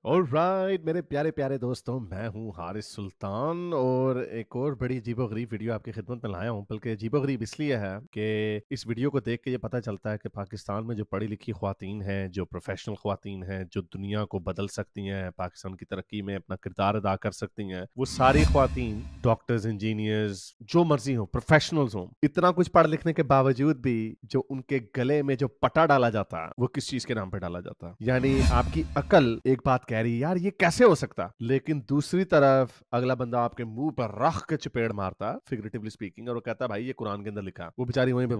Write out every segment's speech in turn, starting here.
Alright मेरे प्यारे प्यारे दोस्तों, मैं हूं हारिस सुल्तान और एक और बड़ी अजीबोगरीब वीडियो आपकी खिदमत में लाया हूं। बल्कि अजीबोगरीब इसलिए है कि इस वीडियो को देख के ये पता चलता है कि पाकिस्तान में जो पढ़ी लिखी ख्वातीन हैं, जो प्रोफेशनल ख्वातीन हैं, जो दुनिया को बदल सकती हैं, पाकिस्तान की तरक्की में अपना किरदार अदा कर सकती हैं, वो सारी ख्वातीन डॉक्टर्स, इंजीनियर्स, जो मर्जी हो, प्रोफेशनल्स हों, इतना कुछ पढ़ लिखने के बावजूद भी जो उनके गले में जो पटा डाला जाता है वो किस चीज के नाम पे डाला जाता है। यानी आपकी अकल एक बात कह रही है, यार ये कैसे हो सकता, लेकिन दूसरी तरफ अगला बंदा आपके मुंह पर रख के चपेड़ मारता, फिगरेटिवली स्पीकिंग, और वो कहता है भाई ये कुरान के अंदर लिखा है। वो बेचारी वहीं पे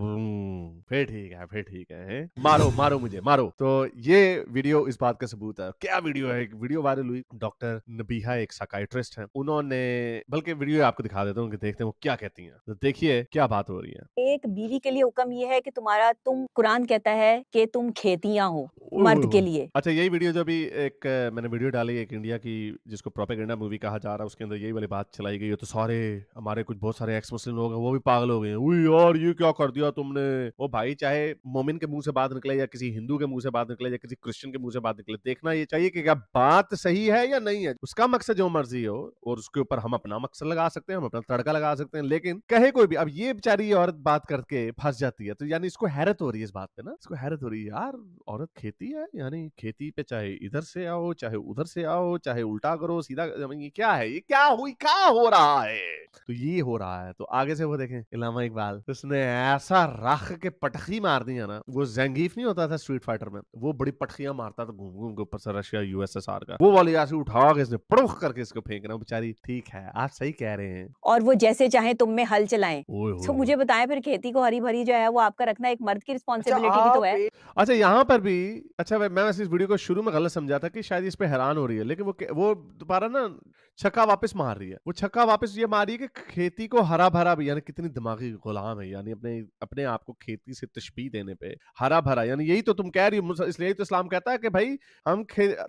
फिर ठीक है, फिर ठीक है, मारो मारो मुझे मारो। तो ये वीडियो इस बात का सबूत है। क्या वीडियो है? एक वीडियो वायरल हुई, डॉक्टर नबीहा एक साइकियाट्रिस्ट है, उन्होंने, बल्कि वीडियो आपको दिखा देता हूँ कि देखते हैं वो क्या कहती हैं। तो देखिए क्या बात हो रही है। एक बीवी के लिए हुक्म ये है कि तुम कुरान कहता है कि तुम खेतियां हो ओए होए मर्द के होए। लिए। अच्छा, यही वीडियो जो अभी एक मैंने वीडियो डाली एक इंडिया की, जिसको प्रोपेगेंडा मूवी कहा जा रहा है, उसके अंदर यही वाली बात चलाई गई है। तो सारे हमारे कुछ बहुत सारे एक्स मुस्लिम लोग हैं, वो भी पागल हो गए हैं। ओए यार ये क्या कर दिया तुमने। वो भाई चाहे मोमिन के मुंह से बात निकले या किसी हिंदू के मुंह से बात निकले या किसी क्रिश्चियन के मुंह से बात निकले, देखना ये चाहिए कि क्या बात सही है या नहीं है। उसका मकसद जो मर्जी हो और उसके ऊपर हम अपना मकसद लगा सकते हैं, हम अपना तड़का लगा सकते हैं, लेकिन कहे कोई भी। अब ये बेचारी ये औरत बात करके फंस जाती है, तो यानी इसको हैरत हो रही है इस बात पे ना, इसको हैरत हो रही है यार, औरत खेती है, यानी खेती पे चाहे इधर से आओ चाहे उधर से आओ, चाहे उल्टा करो सीधा, ये क्या है, ये क्या हो रहा है। तो ये हो रहा है। तो आगे से वो देखें इलामा इकबाल, उसने ऐसा रख के पटखी मार दिया ना, वो जंगीफ नहीं होता था स्ट्रीट फाइटर में, वो बड़ी पटखियां मारता था घूम घूम के ऊपर से, रशिया यूएसएसआर का, वो वाली ऐसे उठा के इसने पड़ोख करके इसको फेंकना। बेचारी ठीक है, आप सही कह रहे हैं। और वो जैसे चाहे तुम में हल चलाएं। ओए तो होए होए। मुझे बताएं, फिर खेती को हरी भरी जो है वो आपका रखना एक मर्द की अच्छा रिस्पॉन्सिबिलिटी भी तो आप है। अच्छा यहाँ पर भी, अच्छा मैं वैसे इस वीडियो को शुरू में गलत समझा था कि शायद इस पे हैरान हो रही है, लेकिन वो दोबारा ना छक्का वापस मार रही है। वो छक्का वापस ये मार रही है कि खेती को हरा भरा भी, यानी कितनी दिमागी गुलाम है, यानी अपने अपने आप को खेती से तशबीह देने पे हरा भरा, यानी यही तो तुम कह रही हो। इसलिए तो इस्लाम कहता है कि भाई हम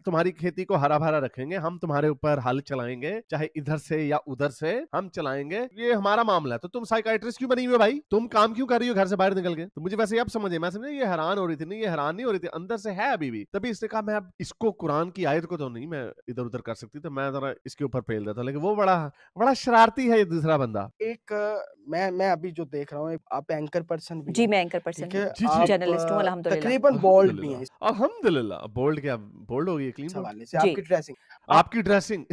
तुम्हारी खेती को हरा भरा रखेंगे, हम तुम्हारे ऊपर हल चलाएंगे, चाहे इधर से या उधर से हम चलाएंगे, ये हमारा मामला है। तो तुम साइकाइट्रिस्ट क्यों बनी हुई हो भाई? तुम काम क्यों कर रही हो घर से बाहर निकल के? तो मुझे वैसे अब समझे, मैं समझे ये हैरान हो रही थी, नहीं ये हैरान नहीं हो रही थी, अंदर से है अभी भी। तभी इसने कहा मैं अब इसको कुरान की आयत को तो नहीं मैं इधर उधर कर सकती, तो मैं जरा इसके ऊपर फेल देता। लेकिन वो बड़ा बड़ा शरारती है ये दूसरा बंदा। एक मैं अभी जो देख रहा हूँ, आप एंकर पर्सन भी जी, हैं, मैं एंकर पर्सन ठीक हूँ, है? जी जी। आप जर्नलिस्ट हूँ अल्हम्दुलिल्लाह। तकरीबन बोल्ड भी हैं इस अल्हम्दुलिल्लाह अल्हम्दुलिल्लाह। बोल्ड क्या, बोल्ड हो गई, क्लीन बोल्ड। हवाले से, जी। आपकी ड्रेसिंग। आपकी ड्रेसिंग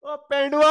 ओ पेंडुआ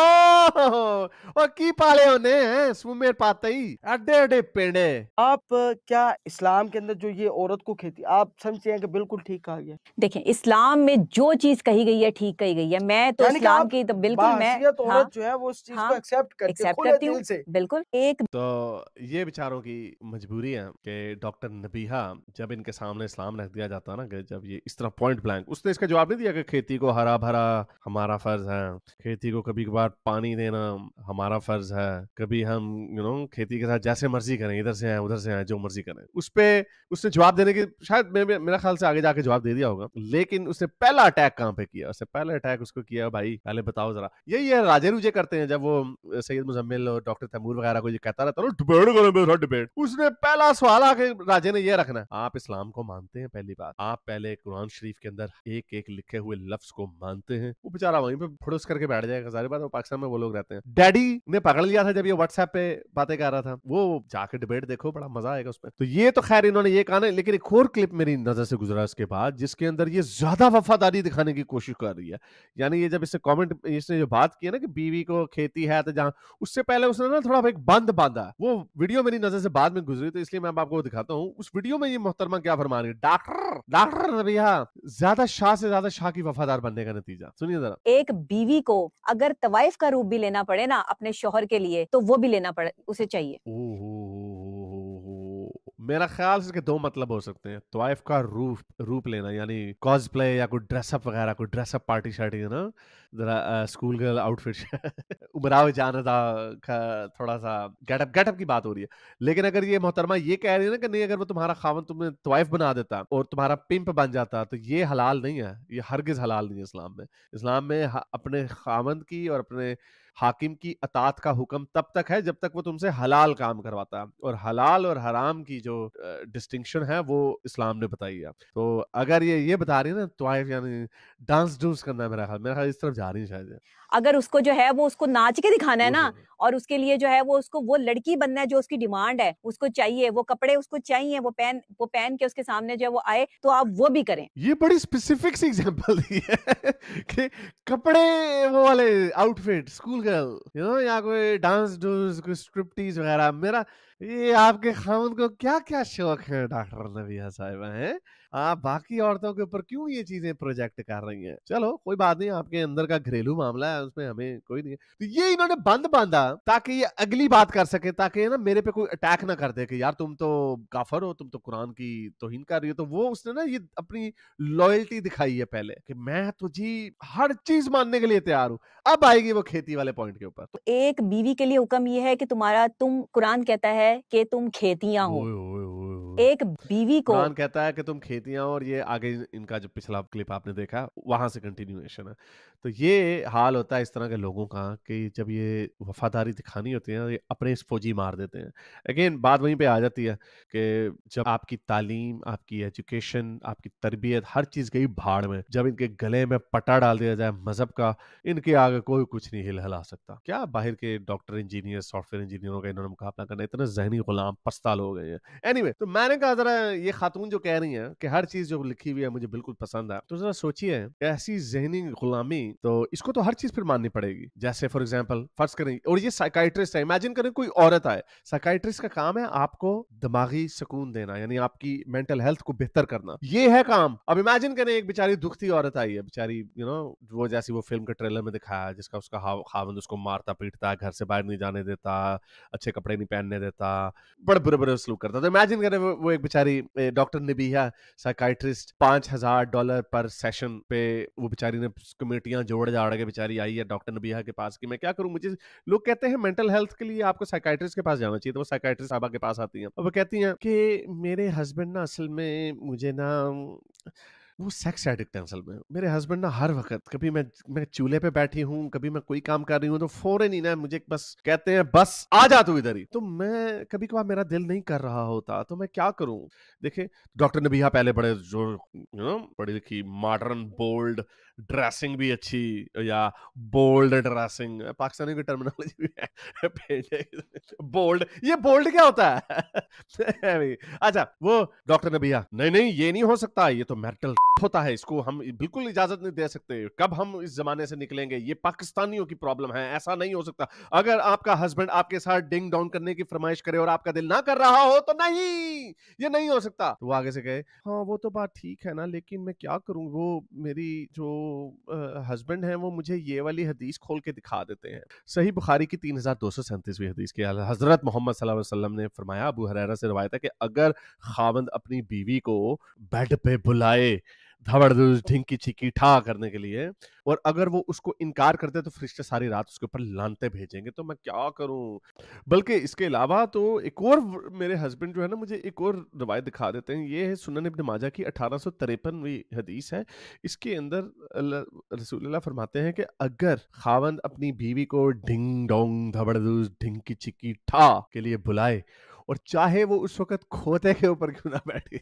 ओ की पाले होने हैं सुमेर पाते ही अड्डे अड्डे पेंडे। आप क्या इस्लाम के अंदर जो ये औरत को खेती, आप समझते हैं कि बिल्कुल ठीक कहा गया? देखें, इस्लाम में जो चीज़ कही गई है ठीक कही गई है। मैं तो यानी कि इस्लाम आप की तो बिल्कुल मैं बाहैसियत हाँ, औरत जो है वो उस चीज़ को हाँ, एक्सेप्ट करती है एक्सेप्ट खुले करती हूँ। दिल से। बिल्कुल, एक तो ये बेचारों की मजबूरी है कि डॉक्टर नबीहा, जब इनके सामने इस्लाम रख दिया जाता है ना, कि जब ये इस तरह पॉइंट ब्लैंक, उसने इसका जवाब नहीं दिया कि खेती को हरा भरा हमारा फर्ज है, खेती को कभी कभार पानी देना हमारा फर्ज है, कभी हम खेती के साथ जैसे मर्जी करें, इधर से आए उधर से आए जो मर्जी करें। उस पे उसने जवाब देने की, शायद मेरा ख्याल से आगे जाके जवाब दे दिया होगा, लेकिन उसने पहला अटैक कहाँ पे किया? उसने पहला अटैक उसको किया, भाई पहले बताओ जरा। यही है राजे रुजे करते हैं, जब वो सैयद मुजम्मिल और डॉक्टर तैमूर वगैरह को ये कहता रहता है ना, डिबेट करो मेरे साथ डिबेट। उसने पहला सवाल आके राजे ने ये रखना है, आप इस्लाम को मानते हैं? पहली बात, आप पहले कुरान शरीफ के अंदर एक एक लिखे हुए लफ्ज को मानते हैं? वो बेचारा वहीं पे फुड़स करके बैठ जाएगा। सारी बात, वो पाकिस्तान में वो लोग रहते हैं। डैडी ने पकड़ लिया था जब ये व्हाट्सएप पे बातें कर रहा था, वो जाके डिबेट देखो, बड़ा मजा आएगा उसमें। तो ये तो खैर इन्होंने ये कहा ना, लेकिन एक और क्लिप मेरी नजर से गुजरा इसके बाद, जिसके अंदर ये ज्यादा वफादारी दिखाने की कोशिश कर रही है। यानी ये जब इससे कमेंट, इसने जो बात की है ना कि बीवी को खेती है, तो जहां उससे पहले उसने ना थोड़ा एक बंद बांधा, वो वीडियो मेरी नजर से बाद में गुजरी, तो इसलिए मैं आपको दिखाता हूँ। उस वीडियो में ये मोहतरमा क्या फरमा रही है, डॉक्टर नबीहा, ज्यादा शाह से ज्यादा शाह की वफादार बनने का नतीजा सुनिए जरा। एक बीवी को अगर तवाइफ का रूप भी लेना पड़े ना अपने शौहर के लिए, तो वो भी लेना पड़े उसे चाहिए। मेरा ख्याल से इसके दो मतलब हो सकते हैं। तवाइफ का रूप लेना यानी कॉस्प्ले या कोई ड्रेसअप वगैरह, कोई ड्रेसअप पार्टी शार्टी है ना, जरा स्कूल गर्ल आउटफिट उमराव जाना का थोड़ा सा गेटअप की बात हो रही है। लेकिन अगर ये मोहतरमा ये कह रही है ना कि नहीं, अगर वो तुम्हारा खावन तुम्हें तवाइफ बना देता और तुम्हारा पिंप बन जाता, तो ये हलाल नहीं है, ये हरगिज हलाल नहीं है इस्लाम में। इस्लाम में अपने खावंद की और अपने हाकिम की अतात का हुक्म तब तक है जब तक वो तुमसे हलाल काम करवाता है, और हलाल और हराम की जो डिस्टिंक्शन है वो इस्लाम ने बताई है। तो अगर ये बता रही है ना तवाइफ यानी डांस डूंस करना है, मेरा ख्याल इस तरफ जा रही है शायद। अगर उसको जो है वो उसको नाच के दिखाना है ना, ओहो। और उसके लिए जो है वो उसको वो लड़की बनना है जो उसकी डिमांड है, उसको चाहिए वो कपड़े, उसको चाहिए वो पहन के उसके सामने जो है वो आए, तो आप वो भी करें। ये बड़ी स्पेसिफिक सी एग्जांपल दी है कि कपड़े, वो वाले आउटफिट, स्कूल गर्ल, या कोई डांस डूस, कोई स्ट्रिप्टीज वगैरह। मेरा ये आपके खामद को क्या क्या शौक है डॉक्टर नबिया साहिबा है, आप बाकी औरतों के ऊपर क्यों ये चीजें प्रोजेक्ट कर रही हैं? चलो कोई बात नहीं, आपके अंदर का घरेलू मामला है, उसमें हमें कोई नहीं है। तो ये इन्होंने बंद बांधा ताकि ये अगली बात कर सके, ताकि ना मेरे पे कोई अटैक ना कर दे कि यार तुम तो काफर हो, तुम तो कुरान की तौहीन कर रही हो। तो वो उसने ना ये अपनी लॉयल्टी दिखाई है पहले कि मैं तुझी हर चीज मानने के लिए तैयार हूं। अब आएगी वो खेती वाले पॉइंट के ऊपर। एक बीवी के लिए हुक्म ये है कि तुम कुरान कहता है कि तुम खेतियां हो। ओए ओए ओए ओए। एक बीवी को कुरान कहता है कि तुम खेतियां, और ये आगे इनका जो पिछला क्लिप आपने देखा वहां से कंटिन्यूएशन है। तो ये हाल होता है इस तरह के लोगों का कि जब ये वफादारी दिखानी होती है ये अपने फौजी मार देते हैं। अगेन बात वहीं पे आ जाती है कि जब आपकी तालीम, आपकी एजुकेशन, आपकी तरबियत, हर चीज गई भाड़ में, जब इनके गले में पट्टा डाल दिया जाए मजहब का, इनके आगे कोई कुछ नहीं हिला सकता। क्या बाहर के डॉक्टर, इंजीनियर, सॉफ्टवेयर इंजीनियरों का इन्होंने मुकाबला करना, इतने जहनी गुलाम पस्ता लोग हैं ये। एनीवे, तो मैंने कहा जरा ये खातून जो कह रही हैं कि हर चीज जो लिखी हुई है मुझे बिल्कुल पसंद है, तो जरा सोचिए ऐसी जहनी गुलामी, तो इसको तो हर चीज फिर माननी पड़ेगी। जैसे फॉर एग्जांपल फर्ज करें, और ये साइकाइट्रिस्ट है, इमेजिन करें कोई औरत आए, साइकाइट्रिस्ट का काम है आपको दिमागी सुकून देना, यानी आपकी मेंटल हेल्थ को बेहतर करना, ये है काम। अब इमेजिन करें एक बेचारी दुखती औरत आई है, बेचारी वो जैसी वो फिल्म के ट्रेलर में दिखाया, जिसका उसका खावंद उसको मारता पीटता, घर से बाहर नहीं जाने देता, अच्छे कपड़े नहीं पहनने देता, बड़े बुरे बुरे सलूक करता। तो इमेजिन करें वो एक बेचारी डॉक्टर नबीहा साइकाइट्रिस्ट, $5,000 पर सेशन पे वो बेचारी ने कमेटियां जोड़ जाड़ के बेचारी आई है डॉक्टर नबीहा के पास कि मैं क्या करूं, मुझे लोग कहते हैं मेंटल हेल्थ के लिए आपको साइकाइट्रिस्ट के पास जाना चाहिए। तो वो साइकाइट्रिस्ट साहबा के पास आती हैं और वो कहती हैं कि मेरे हस्बैंड ना असल में मुझे ना वो सेक्स एडिक्ट है असल में। मेरे हस्बैंड ना हर वक्त, कभी मैं चूल्हे पे बैठी हूँ, कभी मैं कोई काम कर रही हूँ, तो फौरन ही ना मुझे बस कहते हैं बस आ जा तू इधर ही। तो मैं कभी कभार मेरा दिल नहीं कर रहा होता, तो मैं क्या करूँ? देखिए डॉक्टर नबीहा पहले बड़े जो पढ़ी लिखी, मॉडर्न, बोल्ड, ड्रेसिंग भी अच्छी, या बोल्ड ड्रेसिंग, पाकिस्तानी की टर्मिनोलॉजी भी है बोल्ड। ये बोल्ड क्या होता है? अच्छा, वो डॉक्टर नबीहा, नहीं नहीं ये नहीं हो सकता, ये तो मैरिटल होता है, इसको हम बिल्कुल इजाजत नहीं दे सकते, कब हम इस जमाने से निकलेंगे, ये पाकिस्तानियों की प्रॉब्लम है, ऐसा नहीं हो सकता। अगर आपका हस्बैंड आपके साथ डिंग डॉन करने की फरमाइश करे और आपका दिल ना कर रहा हो तो नहीं, ये नहीं हो सकता। तो वो आगे से कहे, हाँ वो तो बात ठीक है ना, लेकिन मैं क्या करूं, वो मेरी जो हस्बैंड है वो मुझे ये वाली हदीस खोल के दिखा देते हैं। सही बुखारी की 3237वीं हदीस के हजरत मोहम्मद सल्लल्लाहु अलैहि वसल्लम ने फरमाया, अबू हुरैरा से रवायत है कि अगर खावंद अपनी बीवी को बेड पे बुलाए धबड़धूस ढिंकी छिकी ठा करने के लिए, और अगर वो उसको इनकार करते तो फरिश्ते सारी रात उसके ऊपर लानते भेजेंगे, तो मैं क्या करूं? बल्कि इसके अलावा तो एक और मेरे हस्बैंड जो है ना मुझे एक और रवायत दिखा देते हैं। ये है सुनन इब्न माजा की 1853वीं हदीस है। इसके अंदर रसूलुल्लाह फरमाते हैं कि अगर खावंद अपनी बीवी को ढिंग डोंग धबड़धूस ढिंकी छिकी ठा के लिए बुलाए, और चाहे वो उस वक्त खोते के ऊपर क्यों ना बैठी,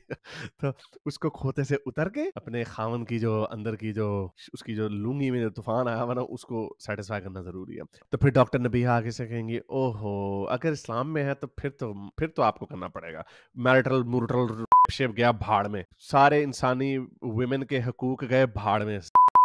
तो उसको खोते से उतर के अपने खावन की जो अंदर की जो उसकी जो लूंगी में जो तूफान आया हुआ ना उसको सेटिस्फाई करना जरूरी है। तो फिर डॉक्टर नबीहा आगे से कहेंगे, ओहो अगर इस्लाम में है तो फिर तो आपको करना पड़ेगा। मैरिटल मुर्टल शिप गया भाड़ में, सारे इंसानी वुमेन के हकूक गए भाड़ में,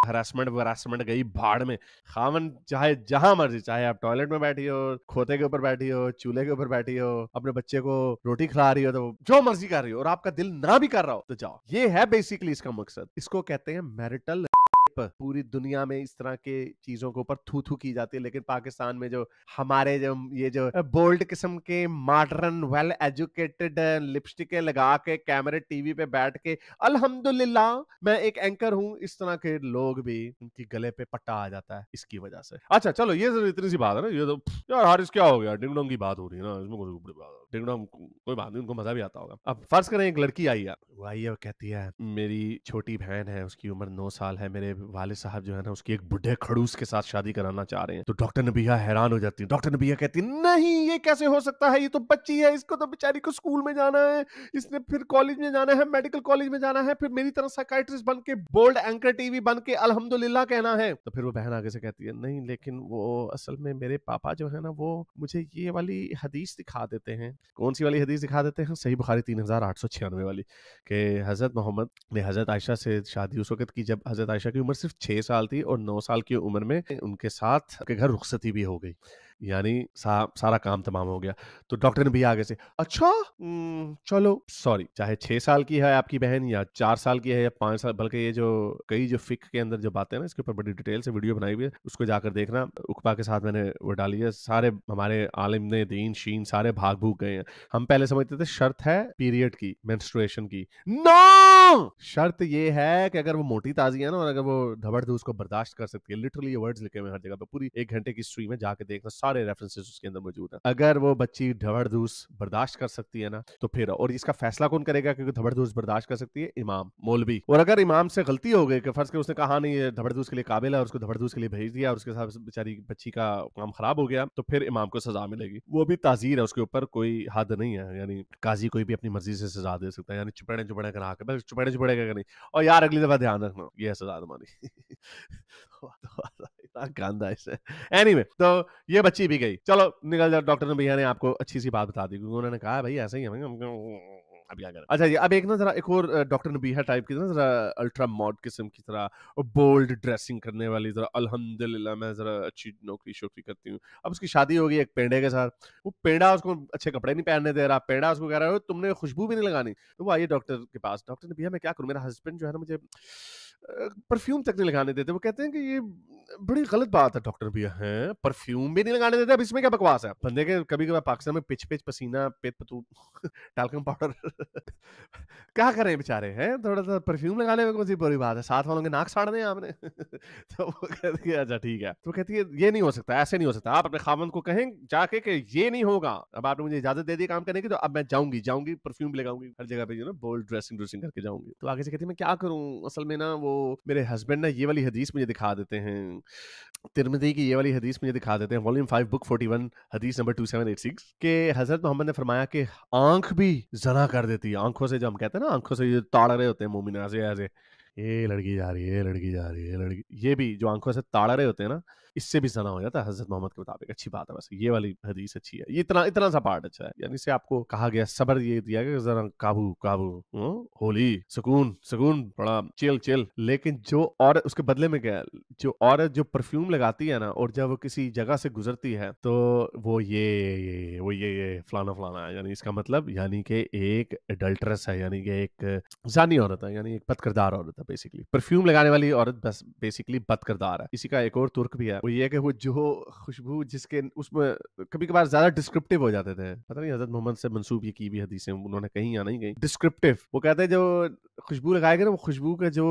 हरासमेंट गई भाड़ में। खावन चाहे जहां मर्जी, चाहे आप टॉयलेट में बैठी हो, खोते के ऊपर बैठी हो, चूल्हे के ऊपर बैठी हो, अपने बच्चे को रोटी खिला रही हो, तो जो मर्जी कर रही हो, और आपका दिल ना भी कर रहा हो तो जाओ। ये है बेसिकली इसका मकसद। इसको कहते हैं मैरिटल। पूरी दुनिया में इस तरह के चीजों के ऊपर थू थू की जाती है, लेकिन पाकिस्तान में जो हमारे जो ये जो बोल्ड किस्म के मॉडर्न वेल एजुकेटेड लिपस्टिक लगा के कैमरे टीवी पे बैठ के, अल्हम्दुलिल्लाह मैं एक एंकर हूं, इस तरह के लोग भी उनकी गले पे पट्टा आ जाता है इसकी वजह से। अच्छा चलो ये इतनी सी बात है ना, ये तो यार हारिस क्या हो गया, डिंग डोंग की बात हो रही है ना, इसमें कोई बड़ी बात है, डिंग डोंग कोई बात नहीं, उनको मजा भी आता होगा। अब फर्ज करें एक लड़की आई है, वो आई है, वो कहती है मेरी छोटी बहन है, उसकी उम्र 9 साल है, मेरे वाले साहब जो है ना उसकी एक बुढ़े खड़ूस के साथ शादी कराना चाह रहे हैं। तो डॉक्टर नबीहा हैरान हो जाती है। डॉक्टर नबीहा कहती है नहीं ये कैसे हो सकता है, ये तो बच्ची है, इसको तो बेचारी को स्कूल में जाना है, इसने फिर कॉलेज में जाना है, मेडिकल कॉलेज में जाना है, फिर मेरी तरह साइकाइट्रिस्ट बन के बोल्ड एंकर टीवी बन के अल्हम्दुलिल्लाह कहना है। तो फिर वो बहन आगे से कहती है नहीं लेकिन वो असल में मेरे पापा जो है ना वो मुझे ये वाली हदीस दिखा देते हैं। कौन सी वाली हदीस दिखा देते हैं? सही बुखारी 3896 वाली, कि हजरत मोहम्मद ने हजरत आयशा से शादी उस वक्त की जब हजरत आयशा की उम्र सिर्फ 6 साल थी और 9 साल की उम्र में उनके साथ के घर रुखसती भी हो गई, यानी सारा काम तमाम हो गया। तो डॉक्टर ने भी आगे से अच्छा चलो सॉरी, चाहे 6 साल की है आपकी बहन या 4 साल की है या 5 साल, बल्कि ये जो कई जो फिक के अंदर जो बातें हैं ना इसके ऊपर बड़ी डिटेल से वीडियो बनाई हुई है, उसको जाकर देखना। उकबा के साथ मैंने वो डाली है। सारे हमारे आलिम ने दीन शीन सारे भाग भूग गए हैं। हम पहले समझते थे शर्त है पीरियड की, मेंस्ट्रुएशन की। नो, शर्त ये है कि अगर वो मोटी ताजी है ना और अगर वो धबड़ दूस को बर्दाश्त कर सकती है, लिटरली ये वर्ड्स लिखे हुए हैं हर जगह पे, पूरी 1 घंटे की स्ट्रीम में जाके देखना, सारे रेफरेंसेस उसके अंदर मौजूद हैं। अगर वो बच्ची धबड़दूस बर्दाश्त कर सकती है ना तो फिर, और इसका फैसला कौन करेगा क्योंकि धबड़दूस बर्दाश्त कर सकती है? इमाम, मौलवी। और अगर इमाम से गलती हो गई कि फर्ज कर उसने कहा नहीं ये धबड़दूस के लिए काबिल है और उसको धबड़दूस के लिए भेज दिया और उसके साथ बेचारी बच्ची का काम खराब हो गया, तो फिर इमाम को सजा मिलेगी। वो भी ताजीर है, उसके ऊपर कोई हद नहीं है, यानी काजी कोई भी अपनी मर्जी से सजा दे सकता है, यानी चुपड़े चुपड़े करा के, बस चुपड़े चुपड़े का नहीं। और यार अगली दफा ध्यान रखना ये है सजा तुम्हारी। गंदा है। एनीवे, तो ये बच्ची भी गई, चलो निकल जाओ। डॉक्टर ने भैया ने आपको अच्छी सी बात बता दी क्योंकि उन्होंने कहा भाई ऐसा ही हमें अब क्या करें। अच्छा ये अब एक ना जरा एक और डॉक्टर नबीहा टाइप की ना जरा अल्ट्रा मॉड किस्म की तरह बोल्ड ड्रेसिंग करने वाली, जरा अल्हम्दुलिल्लाह मैं जरा अच्छी नौकरी शोकरी करती हूँ। अब उसकी शादी हो गई एक पेंडे के साथ, वो पेंडा उसको अच्छे कपड़े नहीं पहनने दे रहा, पेंडा उसको कह रहा है तुमने खुशबू भी नहीं लगानी। तो वो आइए डॉक्टर के पास, डॉक्टर नबीहा मैं क्या करूँ, मेरा हस्बैंड जो है ना मुझे परफ्यूम तक नहीं लगाने देते। वो कहते हैं कि ये बड़ी गलत बात है डॉक्टर भैया, हैं परफ्यूम भी नहीं लगाने देते, अब इसमें क्या बकवास है? बंदे के कभी कभार पाकिस्तान में पिच पिच पसीना पेट पतू टाल्कम पाउडर क्या करें बेचारे, हैं थोड़ा सा परफ्यूम लगाने में कौन सी बुरी बात है, साथ वालों के नाक साड़ने हैं आपने। तो वो कहती है अच्छा ठीक है। तो कहती है ये नहीं हो सकता, ऐसे नहीं हो सकता, आप अपने खामन को कहें जाके कि ये नहीं होगा, अब आपने मुझे इजाजत दे दी काम करने की तो अब मैं जाऊंगी परफ्यूम लगाऊंगी हर जगह पे, यू नो बोल्ड ड्रेसिंग करके जाऊंगी। तो आगे से कहती है मैं क्या करूं, असल में ना वो मेरे हस्बैंड ना ये वाली हदीस मुझे दिखा देते हैं, तिरमिज़ी की ये वाली हदीस मुझे दिखा देते हैं, वॉल्यूम 5 बुक 41 हदीस नंबर 2786 के हजरत मोहम्मद ने फरमाया कि आंख भी जना कर देती है। आंखों से जो हम कहते हैं ना, आंखों से ये ताड़ रहे होते हैं मोमिन ऐसे ऐसे, ये लड़की जा रही है, ये लड़की जा रही है, ये लड़की, ये भी जो आंखों से ताड़ रहे होते हैं ना, इससे भी जना हो जाता है हजरत मोहम्मद के मुताबिक। अच्छी बात है, वैसे ये वाली हदीस अच्छी है, ये इतना इतना सा पार्ट अच्छा है, यानी से आपको कहा गया सब्र ये दिया गया जरा काबू काबू, होली सुकून सुकून, बड़ा चिल चिल। लेकिन जो औरत उसके बदले में क्या, जो औरत जो परफ्यूम लगाती है ना और जब वो किसी जगह से गुजरती है तो वो ये फलाना फलाना है, यानी इसका मतलब यानी कि एक एडल्ट्रेस है, यानी कि एक जानी औरत है, यानी एक बदकिरदार औरत है बेसिकली। परफ्यूम लगाने वाली औरत बस बेसिकली बदकिरदार है। इसी का एक और तुर्क भी है, वो ये कि वो जो खुशबू जिसके उसमें कभी कभार ज्यादा डिस्क्रिप्टिव हो जाते थे, पता नहीं हजरत मोहम्मद से मंसूब ये की भी हदीसें उन्होंने कहीं या नहीं कहीं, डिस्क्रिप्टिव। वो कहते हैं जो खुशबू लगाएगा ना, वो खुशबू के जो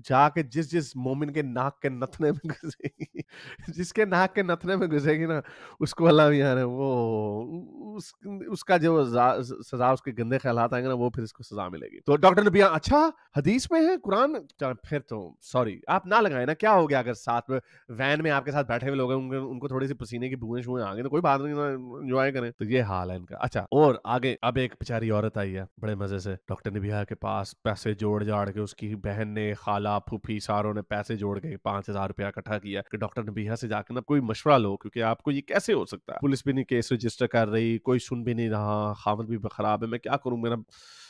जाके जिस जिस मोमिन के नाक के नथने में घुसेगी, जिसके नाक के नथने में घुसेगी ना उसको अल्लाह भी यार वो उसका जो सजा उसके गंदे ख्यालात आएंगे ना वो फिर इसको सजा मिलेगी। तो डॉक्टर ने भी अच्छा हदीस में है कुरान, फिर तो सॉरी आप ना लगाए ना, क्या हो गया अगर साथ में वैन में आपके साथ बैठे हुए लोग हैं उनको थोड़ी सी पसीने की बूंदें शूएं आ गई तो कोई बात नहीं, एंजॉय करें। तो ये हाल है इनका। अच्छा और आगे अब एक बेचारी औरत आई है बड़े मजे से डॉक्टर नबीहा के पास, पैसे जोड़ जाड़ के उसकी बहन ने, खाला फूफी सारों ने पैसे जोड़ के 5000 रुपया इकट्ठा किया कि डॉक्टर नबीहा से जाकर ना कोई मशवरा लो क्योंकि आपको ये कैसे हो सकता है, पुलिस भी नहीं केस रजिस्टर कर रही, कोई सुन भी नहीं रहा, खामद भी खराब है, मैं क्या करूं, मेरा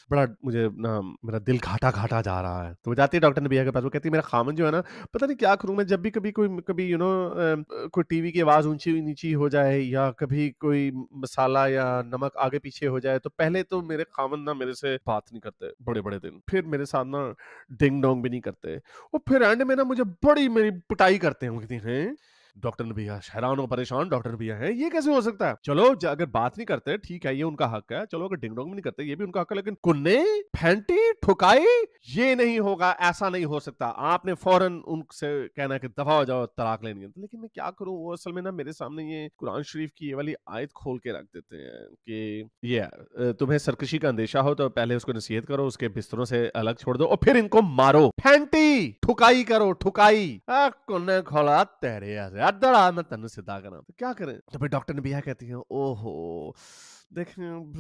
बड़ा मुझे ना मेरा दिल घाटा घाटा जा रहा है। तो वो जाती है डॉक्टर नबीहा के पास, वो कहती है मेरा खामन जो है ना पता नहीं क्या करूं मैं, जब भी कभी यू नो कोई टीवी की आवाज ऊंची नीची हो जाए या कभी कोई मसाला या नमक आगे पीछे हो जाए तो पहले तो मेरे खामन ना मेरे से बात नहीं करते बड़े बड़े दिन, फिर मेरे साथ ना डिंग डोंग भी नहीं करते, और फिर एंड में ना मुझे बड़ी मेरी पिटाई करते हैं। डॉक्टर नबीहा हैरान और परेशान, डॉक्टर नबीहा है ये कैसे हो सकता है? चलो अगर बात नहीं करते ठीक है, ये उनका हक है, चलो अगर डिंग डोंग भी नहीं करते ये भी उनका हक है, लेकिन कुन्ने फैंटी ठुकाई ये नहीं होगा, ऐसा नहीं हो सकता। आपने फौरन उनसे कहना कि दफा हो जाओ, तलाक लेनी है। लेकिन मैं क्या करूं, वो असल में ना मेरे सामने ये कुरान शरीफ की ये वाली आयत खोल के रख देते हैं कि ये तुम्हें सरकशी का अंदेशा हो तो पहले उसको नसीहत करो, उसके बिस्तरों से अलग छोड़ दो और फिर इनको मारो। फैंटी ठुकाई करो, ठुकाई। कुन्ने खोला तेरे अदड़ा मैं तन्नु सिद्धा करा, तो क्या करें? तो फिर डॉक्टर नबीहा कहती है ओहो देखें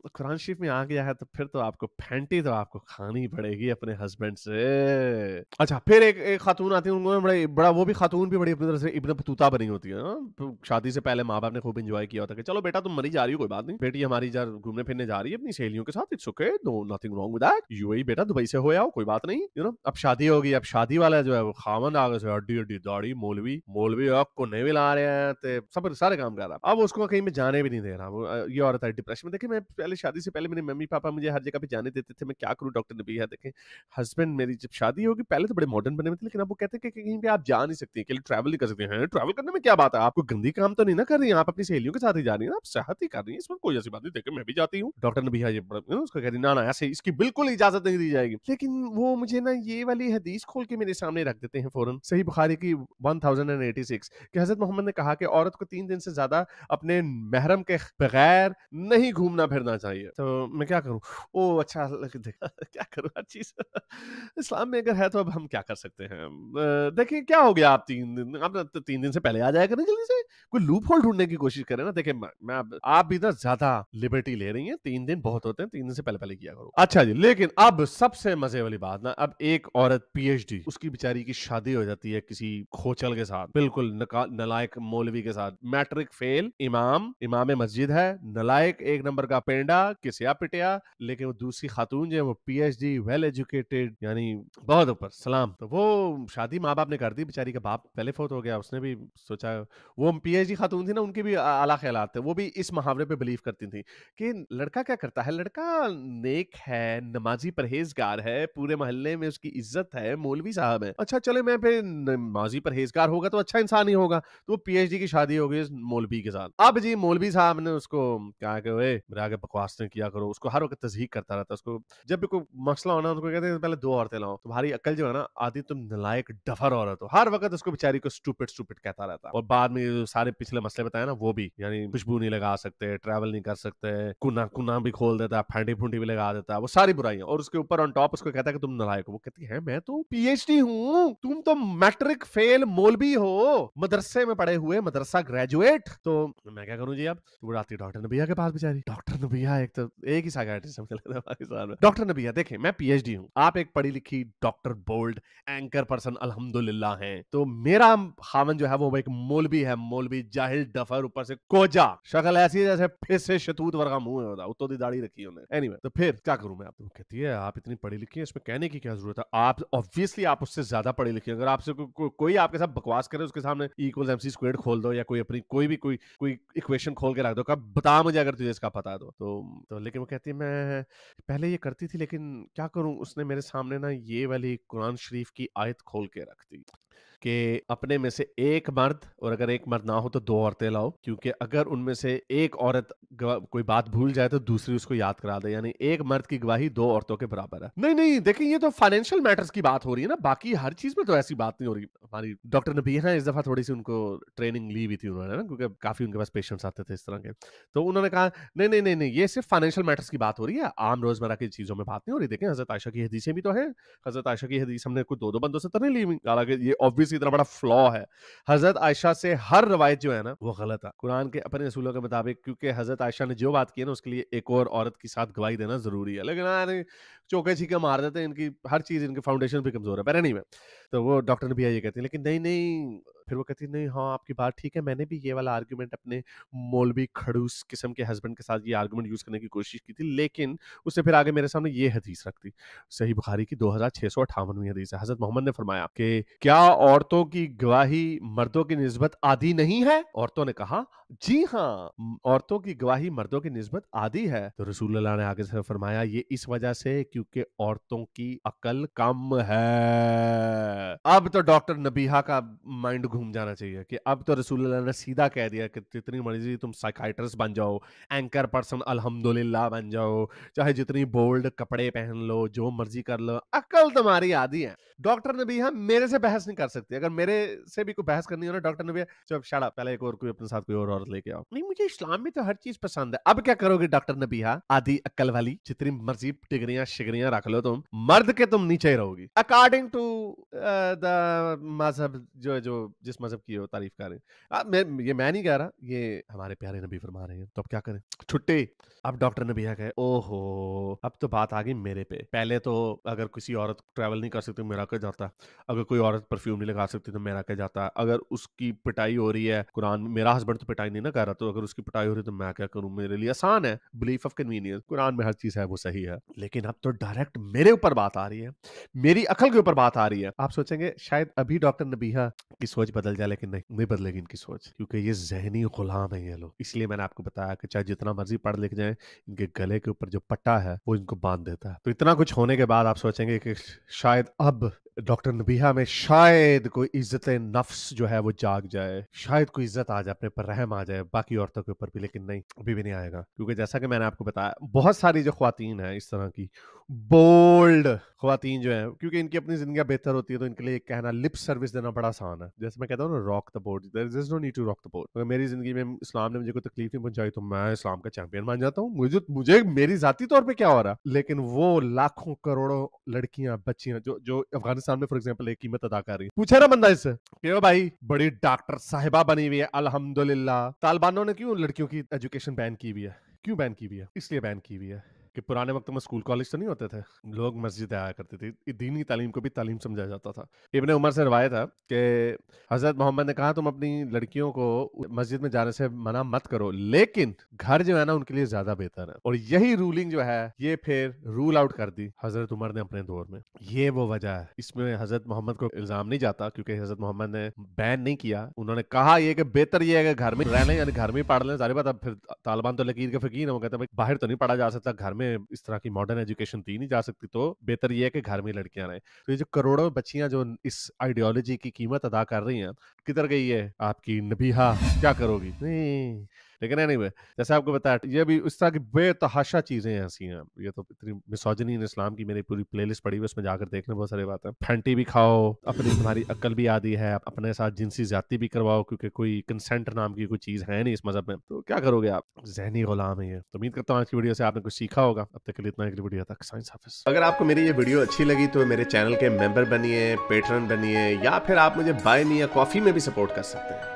कुरान शरीफ में आ गया है तो फिर तो आपको फैंटी तो आपको खानी पड़ेगी अपने हस्बैंड से। अच्छा फिर एक खातून आती है, उन्होंने बड़ा वो भी खातून भी बड़ी अपनी तरह से इब्न बतूता बनी होती है। तो शादी से पहले माँ बाप ने खूब एंजॉय किया होता कि चलो बेटा तुम मरी जा रही हो, कोई बात नहीं, बेटी हमारी जा घूमने फिरने जा रही है अपनी सहेलियों के साथ, it's okay, no nothing wrong with that, UAE बेटा दुबई से हो आओ, कोई बात नहीं, यू नो। अब शादी होगी, अब शादी वाला जो है वो खामन आगे से हड्डी हड्डी दाढ़ी मौलवी को नहीं मिला रहे हैं, सब सारे काम कर रहा है। अब उसको कहीं में जाने भी नहीं दे रहा। वो ये औरत है डिप्रेशन में। देखिए मैं पहले शादी से पहले मेरे मम्मी पापा मुझे हर जगह पे जाने देते थे, मैं क्या करूं डॉक्टर नबीहा। देखें हस्बैंड मेरी जब शादी होगी पहले तो बड़े मॉडर्न बने हुए थे, लेकिन अब वो कहते हैं कि कहीं पे आप जा नहीं सकती, अकेले ट्रैवल नहीं कर सकते हैं। ट्रैवल करने में क्या बात है, आपको गंदी काम तो नहीं ना कर रही है, आप अपनी सहेलियों के साथ ही जा रही है, आप सेहत ही कर रही है, इसमें कोई ऐसी बात नहीं। देखे मैं भी जाती हूँ। डॉक्टर नबीहा ये उसको कह रही ना ऐसे इसकी बिल्कुल इजाजत नहीं दी जाएगी। लेकिन वो मुझे ना ये वाली हदीस खोल के मेरे सामने रख देते हैं फौरन, सही बुखारी की 1086 कि हजरत मोहम्मद ने कहा कि औरत को 3 दिन से ज्यादा अपने महरम के बगैर नहीं घूमना फिरना चाहिए। तो मैं क्या करूं? ओ अच्छा क्या करूं, हर चीज इस्लाम में अगर है तो अब हम क्या कर सकते हैं। देखिए क्या हो गया, आप 3 दिन, आप 3 दिन से पहले आ जाया करें जल्दी से, कोई लूप होल ढूंढने की कोशिश करें ना। देखिए मैं आप भी ना ज्यादा लिबर्टी ले रही हैं, 3 दिन बहुत होते हैं, 3 दिन से पहले किया करो। अच्छा जी, लेकिन अब सबसे मजे वाली बात ना, अब एक औरत पीएचडी, उसकी बेचारी की शादी हो जाती है किसी खोचल के साथ, बिल्कुल नलायक मौलवी के साथ, मैट्रिक फेल इमाम मस्जिद है, नलायक एक नंबर का पेंडा, किसिया पिटिया, लेकिन वो दूसरी खातून जो है वो पीएचडी, वेल एजुकेटेड, यानी बहुत ऊपर सलाम। तो वो शादी माँ बाप ने कर दी, बेचारी का बाप पहले फौत हो गया, उसने भी सोचा, वो पीएचडी खातून थी ना, उनके भी आला ख्यालात थे, वो भी इस मुहावरे पे बिलीव करती थी कि लड़का क्या करता है, लड़का नेक है, नमाजी परहेजगार है, पूरे मोहल्ले में उसकी इज्जत है, मौलवी साहब है, अच्छा चले मैं फिर नमाजी परहेजगार होगा तो अच्छा इंसान ही होगा। तो वो पीएचडी की शादी हो गई मौलवी के साथ। अब जी मौलवी साहब ने उसको कहा कि ओए मेरे आगे बकवास नहीं किया करो, उसको हर वक्त तज़हीक करता रहता, उसको जब भी कोई मसला होना उसको कहते हैं पहले 2 औरतें लाओ, तुम्हारी अकल जो है ना आधी तुम नलायक डफर औरत हो, हर वक्त उसको बेचारी को स्टूपिड कहता रहता। और बाद में सारे पिछले मसले बताए ना, वो भी यानी खुशबू नहीं लगा सकते, ट्रैवल नहीं कर सकते, कुना भी खोल देता, फैंटी फूंटी भी लगा देता, वो सारी बुराइयां, और उसके ऊपर ऑन टॉप उसको कहता है कि तुम नलायक हो। वो कहती है मैं तो पीएचडी हूँ, तुम तो मैट्रिक फेल मौलवी हो, मदरसे में पढ़े हुए मदरसा ग्रेजुएट। तो मैं क्या करूं जी, अब वो आती डॉक्टर नबीहा के पास बेचारी। डॉक्टर नबीहा एक ही साइकियाट्रिस्ट मुझे लग रहा है। डॉक्टर नबीहा देखें मैं पीएचडी हूं, आप एक पढ़ी लिखी डॉक्टर बोल्ड एंकर पर्सन अल्हम्दुलिल्लाह हैं, तो मेरा खामन जो है वो एक मौलवी है, मौलवी जाहिल डफर, ऊपर से कोजा, शक्ल ऐसी है जैसे फिर शतूत वर्गा मुंह है, उत्तो दी दाढ़ी रखी उन्हें। एनीवे तो फिर क्या करूं मैं? आपको कहती है आप इतनी पढ़ी लिखी है, इसमें कहने की क्या जरूरत है, आप ऑब्वियसली आप उससे ज्यादा पढ़ी लिखी है, अगर आपसे कोई आपके साथ बकवास करे उसके सामने इक्वल्स एमसी स्क्वायर्ड खोल दो, या कोई अपनी कोई भी कोई इक्वेशन खोल के रख दो, कब बता मुझे अगर तुझे इसका पता है तो लेकिन वो कहती है मैं पहले ये करती थी, लेकिन क्या करूं, उसने मेरे सामने ना ये वाली कुरान शरीफ की आयत खोल के रख दी कि अपने में से एक मर्द, और अगर एक मर्द ना हो तो 2 औरतें लाओ, क्योंकि अगर उनमें से एक औरत कोई बात भूल जाए तो दूसरी उसको याद करा दे, यानी एक मर्द की गवाही 2 औरतों के बराबर है। नहीं देखिए ये तो फाइनेंशियल मैटर्स की बात हो रही है ना, बाकी हर चीज में तो ऐसी बात नहीं हो रही। हमारी डॉक्टर नबीहा इस दफा थोड़ी सी उनको ट्रेनिंग ली हुई थी उन्होंने ना, क्योंकि काफी उनके पास पेशेंट्स आते थे इस तरह के, तो उन्होंने कहा नहीं ये सिर्फ फाइनेंशियल मैटर्स की बात हो रही है, आम रोजमर्रा की चीजों में बात नहीं हो रही। देखें हजरत आयशा की हदीसें भी तो है, हजरत आयशा की हदीस हमने कोई 2 बंदों से तो नहीं ली हुई, हालांकि ये ऑब्वियसली इतना बड़ा फ्लॉ है। हजरत आयशा से हर रवायत जो है ना वो गलत है कुरान के अपने रसूलों के मुताबिक, क्योंकि हजरत आयशा ने जो बात की है ना उसके लिए एक और औरत के साथ गवाही देना जरूरी है, लेकिन चौके छीके मार देते हैं, इनकी हर चीज इनके फाउंडेशन भी कमजोर है। पर नहीं, तो वो डॉक्टर नबीहा ये कहती है, लेकिन नहीं फिर वो कहती नहीं हाँ आपकी बात ठीक है, मैंने भी ये वाला आर्गुमेंट अपने मौलवी खड़ूस किस्म के हस्बैंड के साथ ये आर्गुमेंट यूज करने की कोशिश की थी, लेकिन उसने फिर आगे मेरे सामने ये हदीस रख दी, सही बुखारी की 2658वीं हदीस है। हजरत मोहम्मद ने फरमाया कि क्या औरतों की गवाही मर्दों की निस्बत आधी नहीं है? औरतों ने कहा जी हाँ, औरतों की गवाही मर्दों की निस्बत आधी है। तो रसूलुल्लाह ने आगे से फरमाया ये इस वजह से क्योंकि औरतों की अकल कम है। अब तो डॉक्टर नबीहा का माइंड घूम जाना चाहिए कि अब तो रसूलुल्लाह ने सीधा कह दिया कि जितनी मर्जी तुम साइकाइट्रिस्ट बन जाओ, एंकर पर्सन अल्हम्दुलिल्लाह बन जाओ, चाहे जितनी बोल्ड कपड़े पहन लो, जो मर्जी कर लो, अकल तुम्हारी आधी है। डॉक्टर नबीहा मेरे से बहस नहीं कर सकती। अगर मेरे से भी कोई बहस करनी हो ना, डॉक्टर नबीहा चुप शट अप, पहले एक और कोई अपने साथ कोई और औरत लेके आओ। नहीं, मुझे इस्लाम में तो हर चीज पसंद है। अब क्या करोगे डॉक्टर नबीहा, आधी अक्ल वाली, जितनी मर्जी डिग्रियां शिगरियां रख लो, तुम मर्द के तुम नीचे ही रहोगी अकॉर्डिंग टू द मजहब जो जिस मजहब की हो तारीफ कर रहे हैं। मैं नहीं कह रहा, ये हमारे प्यारे नबी फरमा रहे हैं, तो अब क्या करें, छुट्टी। अब डॉक्टर नबीहा कहे ओहो, अब तो बात आ गई मेरे पे। पहले तो अगर किसी औरत ट्रैवल नहीं कर सकती मेरा क्या जाता, अगर कोई औरत परफ्यूम नहीं लगा सकती तो मेरा क्या जाता, अगर उसकी पिटाई हो रही है, कुरान मेरा हस्बैंड तो पिटाई नहीं ना कर रहा, तो अगर उसकी पिटाई हो रही है तो मैं क्या करूं, मेरे लिए आसान है, बिलीफ ऑफ कन्वीनियंस, कुरान में हर चीज है वो सही है। लेकिन अब तो डायरेक्ट मेरे ऊपर बात आ रही है, मेरी अकल के ऊपर बात आ रही है। आप सोचेंगे शायद अभी डॉक्टर नबीहा की सोच बदल जाए, लेकिन नहीं बदलेगी इनकी सोच, क्योंकि ये जहनी गुलाम है ये लोग। इसलिए मैंने आपको बताया कि चाहे जितना मर्जी पढ़ लिख जाए, इनके गले के ऊपर जो पट्टा है वो इनको बांध देता है। तो इतना कुछ होने के बाद आप सोचेंगे कि शायद अब डॉक्टर नबीहा में शायद कोई इज्जत नफ्स जो है वो जाग जाए, शायद कोई इज्जत आ जाए, अपने पर रहम आ जाए बाकी औरतों के ऊपर भी। लेकिन नहीं, अभी भी नहीं आएगा, क्योंकि जैसा कि मैंने आपको बताया, बहुत सारी जो ख्वातीन है इस तरह की बोल्ड ख्वातीन जो है, क्योंकि इनकी अपनी जिंदगी बेहतर होती है, तो इनके लिए कहना लिप सर्विस देना बड़ा आसान है। जैसे मैं कहता हूँ ना, rock the boat, there is no need to rock the boat. अगर मेरी जिंदगी में इस्लाम ने मुझे कोई तकलीफ नहीं पहुंचाई तो मैं इस्लाम का चैंपियन बन जाता हूँ। मुझे मेरी जाती तौर पे क्या हो रहा, लेकिन वो लाखों करोड़ों लड़कियां बच्चियां जो अफगानिस्तान में फॉर एग्जाम्पल एक कीमत अदा कर रही, पूछे ना बंदा इससे कि ओ भाई बड़ी डॉक्टर साहिबा बनी हुई है अल्हम्दुलिल्लाह, तालिबानों ने क्यों लड़कियों की एजुकेशन बैन की हुई है, क्यों बैन की हुई है, इसलिए बैन की हुई है कि पुराने वक्त में स्कूल कॉलेज तो नहीं होते थे, लोग मस्जिद आया करते थे, दीनी तालीम को भी तालीम समझा जाता था। इब्ने उमर से रवायत है कि हजरत मोहम्मद ने कहा तुम अपनी लड़कियों को मस्जिद में जाने से मना मत करो, लेकिन घर जो है ना उनके लिए ज्यादा बेहतर है। और यही रूलिंग जो है ये फिर रूल आउट कर दी हजरत उमर ने अपने दौर में। ये वो वजह है, इसमें हजरत मोहम्मद को इल्जाम नहीं जाता, क्योंकि हजरत मोहम्मद ने बैन नहीं किया। उन्होंने कहा ये कि बेहतर ये है कि घर में रह लें, यानी घर में पढ़ लें। सारी बात, अब फिर तालिबान तो लकीर के फकीर है, वो कहते हैं बाहर तो नहीं पढ़ा जा सकता, घर में इस तरह की मॉडर्न एजुकेशन दी नहीं जा सकती, तो बेहतर ये है कि घर में लड़कियां रहें। तो ये जो करोड़ों बच्चियां जो इस आइडियोलॉजी की कीमत अदा कर रही हैं, किधर गई है आपकी नबीहा, क्या करोगी? नहीं। लेकिन एनीवे, जैसे आपको बताया, ये भी इस तरह की बेतहाशा चीजें ऐसी हैं। ये तो इतनी मिसोजिनी इन इस्लाम की मेरी पूरी प्लेलिस्ट पड़ी हुई, उसमें जाकर देखने बहुत सारी बातें। फैंटी भी खाओ, अपनी तुम्हारी अक्ल भी आदि है, अपने साथ जिनसी ज्यादती भी करवाओ, क्योंकि कोई कंसेंट नाम की कोई चीज है नहीं इस मजहब में, तो क्या करोगे आप, जहनी गुलाम है ये। तो उम्मीद करता हूँ आज की वीडियो से आपने कुछ सीखा होगा। अब तक के लिए इतना, अगली वीडियो तक साइंस हाफिज। अगर आपको मेरी ये वीडियो अच्छी लगी तो मेरे चैनल के मेंबर बनिए, पेट्रन बनिए, या फिर आप मुझे बाय मी या कॉफी में भी सपोर्ट कर सकते हैं।